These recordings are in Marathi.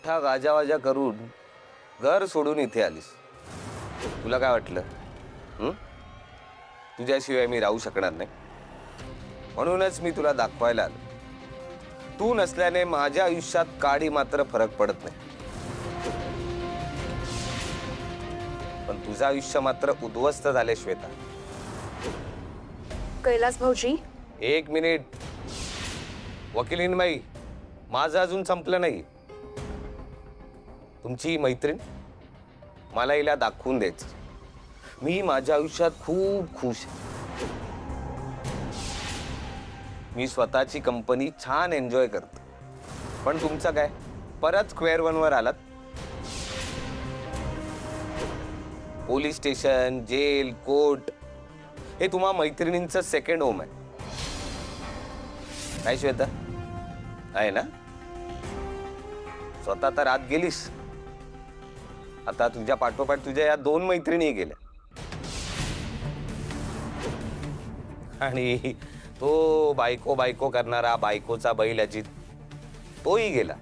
मोठा गाजावाजा करून घर सोडून इथे आलीस. तुला काय वाटलं? तुझ्याशिवाय मी राहू शकणार नाही, म्हणूनच मी तुला दाखवायला आलो. तू नसल्याने माझ्या आयुष्यात काडी मात्र फरक पडत नाही, पण तुझं आयुष्य मात्र उद्ध्वस्त झाले श्वेता. कैलास भाऊजी, एक मिनिट. वकिलीनबाई, माझं अजून संपलं नाही. तुमची मैत्रीण, मला हिला दाखवून द्यायचं. मी माझ्या आयुष्यात खूप खुश आहे. मी स्वतःची कंपनी छान एन्जॉय करतो. पण तुमचं काय, परत स्क्वेअर वनवर आलात? पोलीस स्टेशन, जेल, कोर्ट हे तुम्हा मैत्रिणींचं सेकंड होम आहे. काय श्वेता, आहे ना? स्वतः तर आत गेलीस, आता तुझ्या पाठोपाठ तुझ्या या 2 मैत्रिणी गेल्या. आणि तो बायको बायको करणारा बायकोचा बैल अजित, तोही गेला.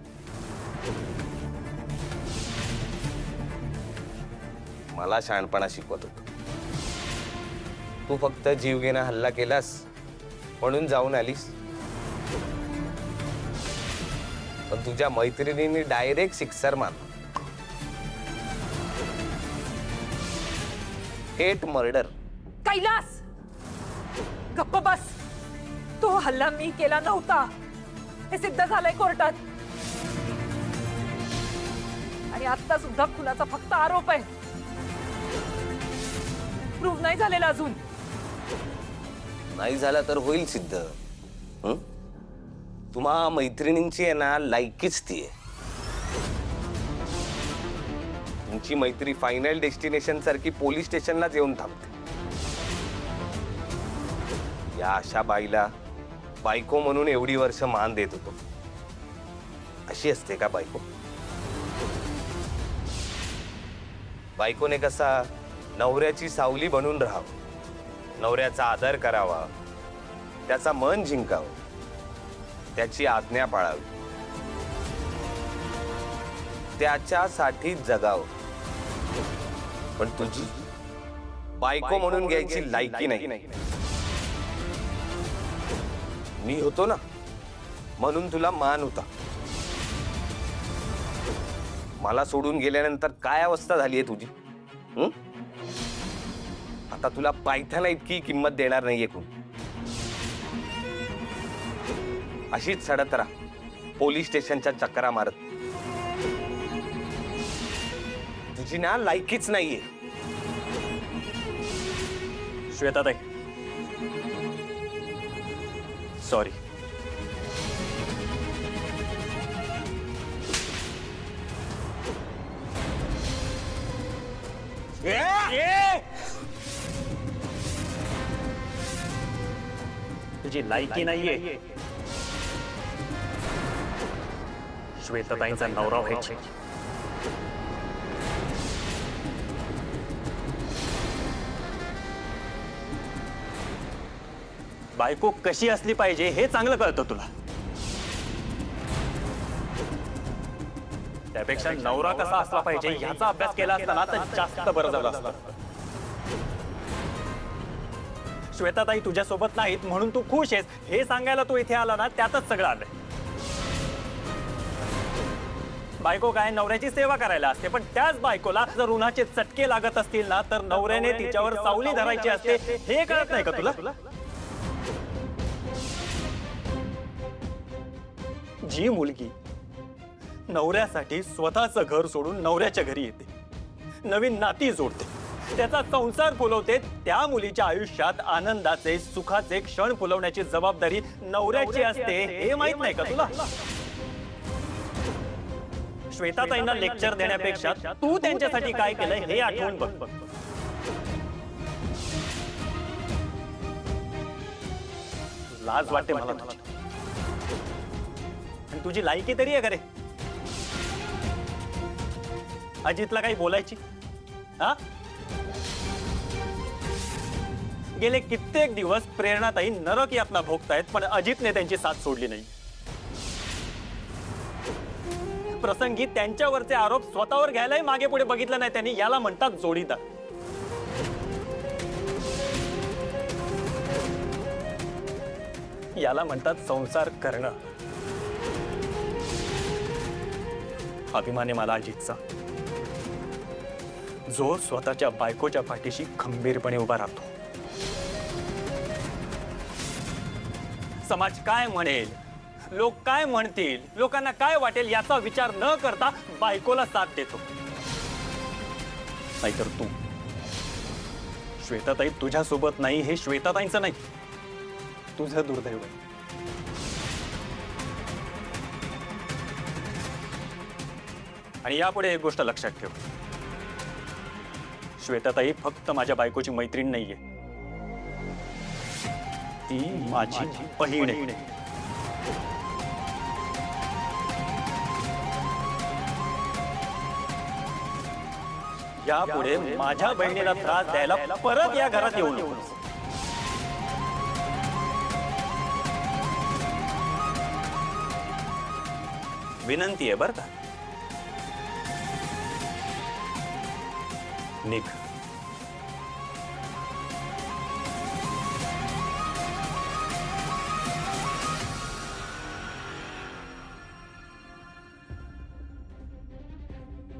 मला शहाणपणा शिकवत होतो. तू फक्त जीवघेणा हल्ला केलास म्हणून जाऊन आलीस, पण तुझ्या मैत्रिणींनी डायरेक्ट सिक्सर मारला. Hate murder. कैलास गप्प बस. तो हल्ला मी केला नव्हता, हे सिद्ध झालंय कोर्टात. आणि आता सुद्धा खुनाचा फक्त आरोप आहे, प्रूव्ह नाही झालेला अजून. नाही झाला तर होईल सिद्ध. तुम्हा मैत्रिणींची आहे ना लायकीच ती आहे. तुमची मैत्री फायनल डेस्टिनेशन सारखी पोलीस स्टेशनलाच येऊन थांबते. या अशा बाईला बायको म्हणून एवढी वर्ष मान देत होतो. अशी असते का बायको? बायकोने कसा नवऱ्याची सावली बनून राहावं, नवऱ्याचा आदर करावा, त्याचा मन जिंकावं, त्याची आज्ञा पाळावी, त्याच्यासाठी जगावं. पण तुझी बायको म्हणून घ्यायची लायकी नाही. मी होतो ना म्हणून तुला मान होता. मला सोडून गेल्यानंतर काय अवस्था झाली आहे तुझी? आता तुला पायथ्याला इतकी किंमत देणार नाहीये कोण. अशीच सडत राहा पोलीस स्टेशनच्या चक्रा मारत. तुझी ना लायकीच नाहीये. श्वेताताई, सॉरी. तुझी लायकी नाहीये श्वेताताईंचा नवरा व्हायची. बायको कशी असली पाहिजे हे चांगलं कळतं तुला. त्यापेक्षा नवरा कसा असला पाहिजे याचा अभ्यास केला असताना तर जास्त बरं झालं असतं. श्वेताताई तुझ्यासोबत नाहीत म्हणून तू खुश आहेस हे सांगायला तू इथे आला ना, त्यातच सगळं आलंय. बायको काय नवऱ्याची सेवा करायला असते, पण त्याच बायकोला जर उन्हाचे चटके लागत असतील ना तर नवऱ्याने तिच्यावर सावली धरायची असते. हे कळत नाही का तुला? जी मुलगी नवऱ्यासाठी स्वतःचं घर सोडून नवऱ्याच्या घरी येते, नवीन नाती जोडते, त्याचा संसार फुलवते, त्या मुलीच्या आयुष्यात आनंदाचे सुखाचे क्षण फुलवण्याची जबाबदारी नवऱ्याची असते. हे माहित नाही का तुला? श्वेताताईंना लेक्चर देण्यापेक्षा तू त्यांच्यासाठी काय केलंय हे आठवून बघ. लाज वाटते मला तुझी. आणि तुझी लायकी तरी आहे का रे अजितला काही बोलायची? हा, गेले कित्येक दिवस प्रेरणाताई नरक यातना भोगतायत, पण अजितने त्यांची साथ सोडली नाही. प्रसंगी त्यांच्यावरचे आरोप स्वतःवर घ्यायलाही मागे पुढे बघितलं नाही त्यांनी. याला म्हणतात जोडीदार. याला म्हणतात संसार करणं. अभिमान आहे मला अजितचा, जो स्वतःच्या बायकोच्या पाठीशी खंबीरपणे उभा राहतो. समाज काय म्हणेल, लोक काय म्हणतील, लोकांना काय वाटेल याचा विचार न करता बायकोला साथ देतो. नाहीतर तू, श्वेताताई तुझ्यासोबत नाही हे श्वेताताईंचं नाही, तुझं दुर्दैव आहे. आणि यापुढे एक गोष्ट लक्षात ठेव, श्वेताताई फक्त माझ्या बायकोची मैत्रीण नाहीये, ती माझी बहीण आहे. यापुढे माझ्या बहिणीला त्रास द्यायला परत या घरात येऊ नकोस. विनंती आहे बरं का. निघ.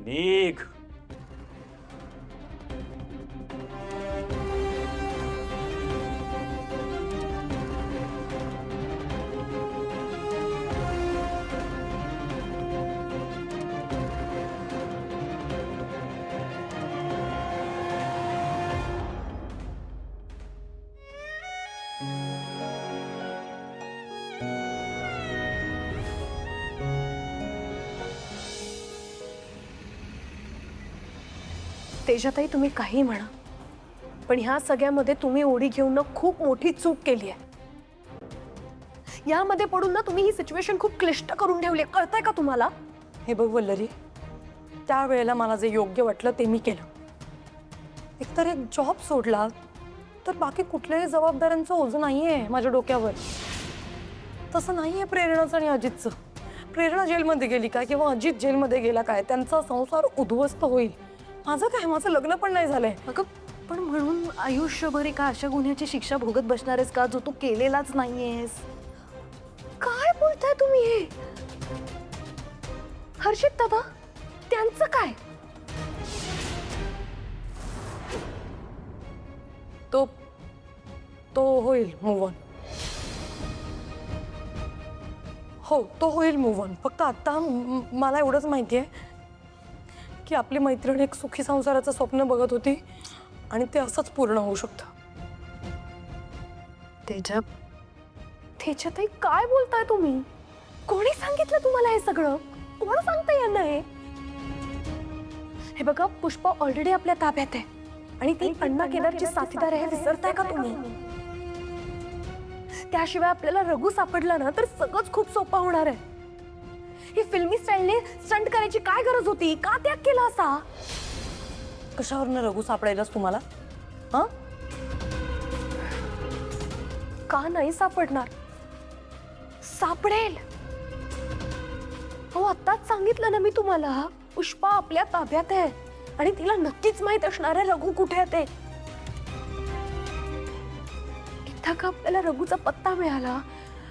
निघ. तेजाताई, तुम्ही काही म्हणा, पण ह्या सगळ्यामध्ये तुम्ही ओढी घेऊन खूप मोठी चूक केली आहे. यामध्ये पडून ना तुम्ही ही सिच्युएशन खूप क्लिष्ट करून ठेवली आहे. कळतंय का तुम्हाला? हे बघ वल्लरी, त्यावेळेला मला जे योग्य वाटलं ते मी केलं. एकतर एक जॉब सोडला तर बाकी कुठल्याही जबाबदाऱ्यांचं ओझं नाहीये माझ्या डोक्यावर. तसं नाहीये प्रेरणाचं आणि अजितचं. प्रेरणा जेलमध्ये गेली काय किंवा अजित जेलमध्ये गेला काय, त्यांचा संसार उद्ध्वस्त होईल. माझं काय, माझं लग्न पण नाही झालंय. अगं पण म्हणून आयुष्यभर एका अशा गुन्ह्याची शिक्षा भोगत बसणार आहेस का जो तू केलेलाच नाहीयेस? काय बोलताय तुम्ही हे? हर्षित दादा, त्यांचं काय? तो होईल मूव्ह ऑन. हो, तो होईल मूव्ह ऑन. फक्त आता मला एवढंच माहिती आहे की आपली मैत्रीण एक सुखी संसाराचं स्वप्न बघत होती आणि ते असंच पूर्ण होऊ शकतं. तेजाताई, काय बोलताय तुम्ही? कोणी सांगितलं तुम्हाला हे सगळं? कोण सांगताय यांना हे? हे बघा, पुष्पा ऑलरेडी आपल्या ताब्यात आहे आणि ती अण्णा केदारची साथीदार आहे, विसरताय का तुम्ही? त्याशिवाय आपल्याला रघु सापडला ना तर सगळंच खूप सोपं होणार आहे. ही फिल्मी स्टाईलने स्टंट करायची काय गरज होती? का त्याग केला असा? कशावरनं रघु सापडायलाच तुम्हाला? हा, का नाही सापडणार? सापडेल. हो, आत्ताच सांगितलं ना मी तुम्हाला, पुष्पा आपल्या ताब्यात आहे आणि तिला नक्कीच माहित असणार आहे रघु कुठे आहे ते. एकदा का आपल्याला रघुचा पत्ता मिळाला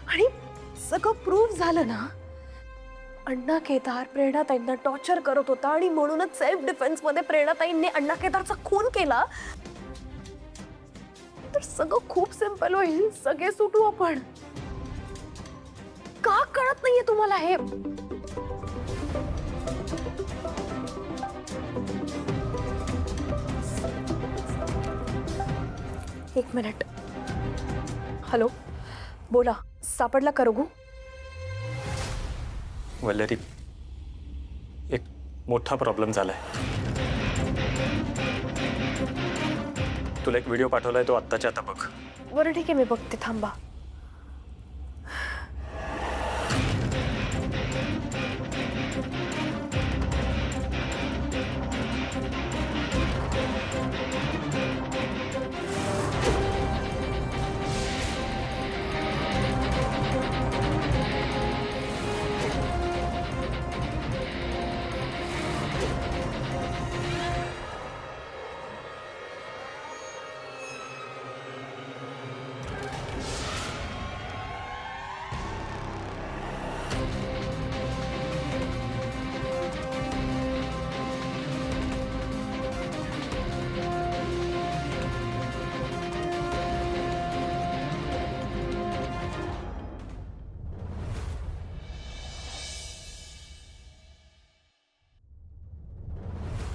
आणि सगळं प्रूव्ह झालं ना, अण्णा केदार प्रेरणाताईंना टॉर्चर करत होता आणि म्हणूनच सेल्फ डिफेन्स मध्ये प्रेरणाताईंनी अण्णा केदारचा खून केला, तर सगळं खूप सिंपल होईल. सगळे सुटू आपण. का कळत नाहीये तुम्हाला हे? एक मिनिट. हॅलो, बोला. सापडला का रघु? वल्लरी, एक मोठा प्रॉब्लेम झालाय. तुला एक व्हिडिओ पाठवलाय, तो आत्ताच्या आता बघ. बरं ठीक आहे, मी बघते, थांबा.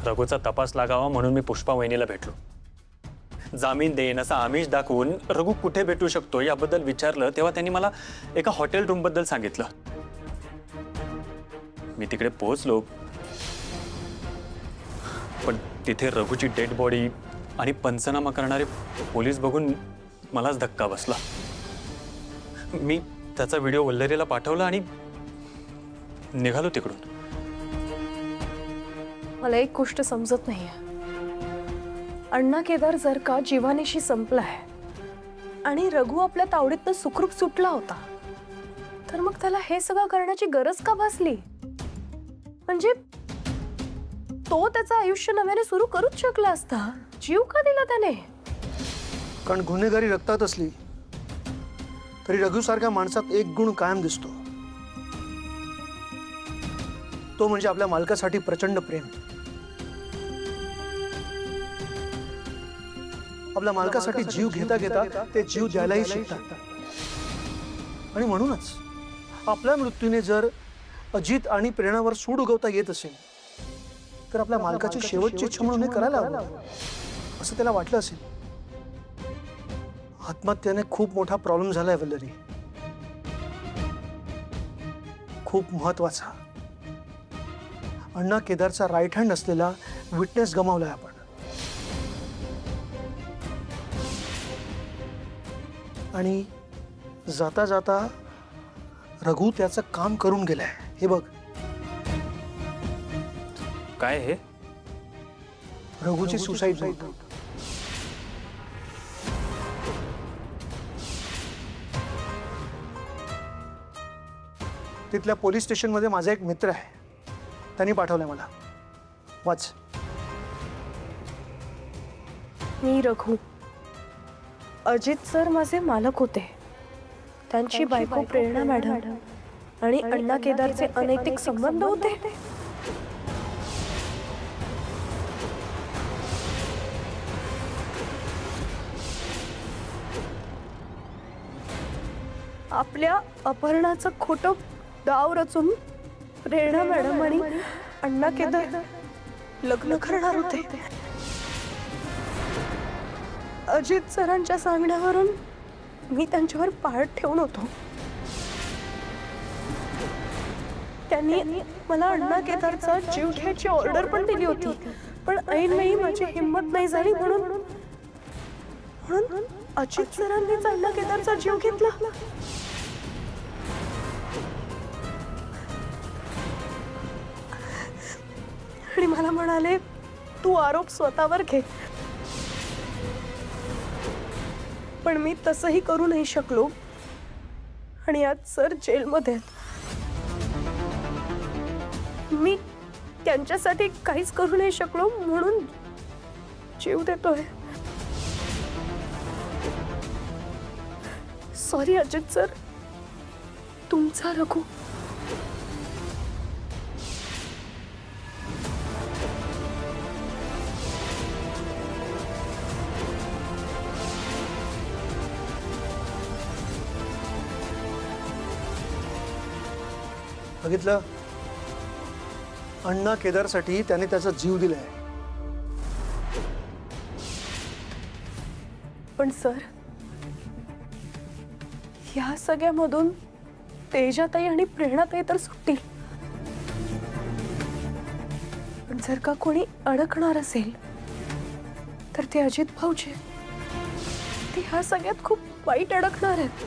रघुचा तपास लागावा म्हणून मी पुष्पा वहिनीला भेटलो. जामीन देईन असं आमिष दाखवून रघु कुठे भेटू शकतो याबद्दल विचारलं तेव्हा त्यांनी मला एका हॉटेल रूम बद्दल सांगितलं. मी तिकडे पोहोचलो, पण तिथे रघुची डेड बॉडी आणि पंचनामा करणारे पोलीस बघून मलाच धक्का बसला. मी त्याचा व्हिडिओ वल्लरीला पाठवला आणि निघालो तिकडून. मला एक गोष्ट समजत नाहीये. अण्णा केदार जर का जीवानीशी संपलाय आणि रघु आपल्या तावडीतनं सुखरूप सुटला होता, तर मग त्याला हे सगळं करण्याची गरज का भासली? म्हणजे तो त्याचं आयुष्य नव्याने सुरू करूच शकला असता. जीव का दिला त्याने? कारण गुन्हेगारी रक्तात असली तरी रघुसारख्या माणसात एक गुण कायम दिसतो, तो म्हणजे आपल्या मालकासाठी प्रचंड प्रेम. आपल्या मालकासाठी जीव घेता घेता ते जीव द्यायलाही शिकतात. आणि म्हणूनच आपल्या मृत्यूने जर अजित आणि प्रेरणावर सूड उगवता येत असेल तर आपल्या मालकाची शेवटची इच्छा म्हणून हे करायला हवं असं त्याला वाटलं असेल. आत्महत्येने खूप मोठा प्रॉब्लेम झालाय वल्लरी, खूप महत्वाचा. अण्णा केदारचा राईट हँड असलेला विटनेस गमावलाय आपण. आणि जाता जाता रघु त्याचं काम करून गेलाय. हे बघ, काय हे? रघुची सुसाईड नोट. तिथल्या पोलीस स्टेशनमध्ये माझा एक मित्र आहे, त्यांनी पाठवलंय मला. वाच. मी रघु, अजित सर माझे मालक होते. त्यांची बायको प्रेरणा मॅडम आणि अण्णा केदारचे अनैतिक संबंध होते. आपल्या अपहरणाचं खोटं डाव रचून प्रेरणा मॅडम आणि अण्णा केदार लग्न करणार होते. अजित सरांच्या सांगण्यावरून मी त्यांच्यावर पाळत ठेवून होतो. त्यांनी मला अण्णा केदारचा जीव घ्यायची ऑर्डर पण दिली होती, पण ऐनवेळी माझी हिंमत नाही झाली म्हणून अजित सरांनीच अण्णा केदारचा जीव घेतला. आणि मला म्हणाले, तू आरोप स्वतःवर घे. पण मी तसंही करू नाही शकलो आणि आज सर जेलमध्ये आहेत. मी त्यांच्यासाठी काहीच करू नाही शकलो म्हणून जीव देतोय. Sorry Ajit sir. तुमचा रघु. बघितलं, अण्णा केदारसाठी त्याने त्याचा जीव दिलाय. पण सर, या सगळ्यामधून तेजाताई आणि प्रेरणाताई तर सुटतील, पण जर का कोणी अडकणार असेल तर ते अजित भाऊचे. ते ह्या सगळ्यात खूप वाईट अडकणार आहेत.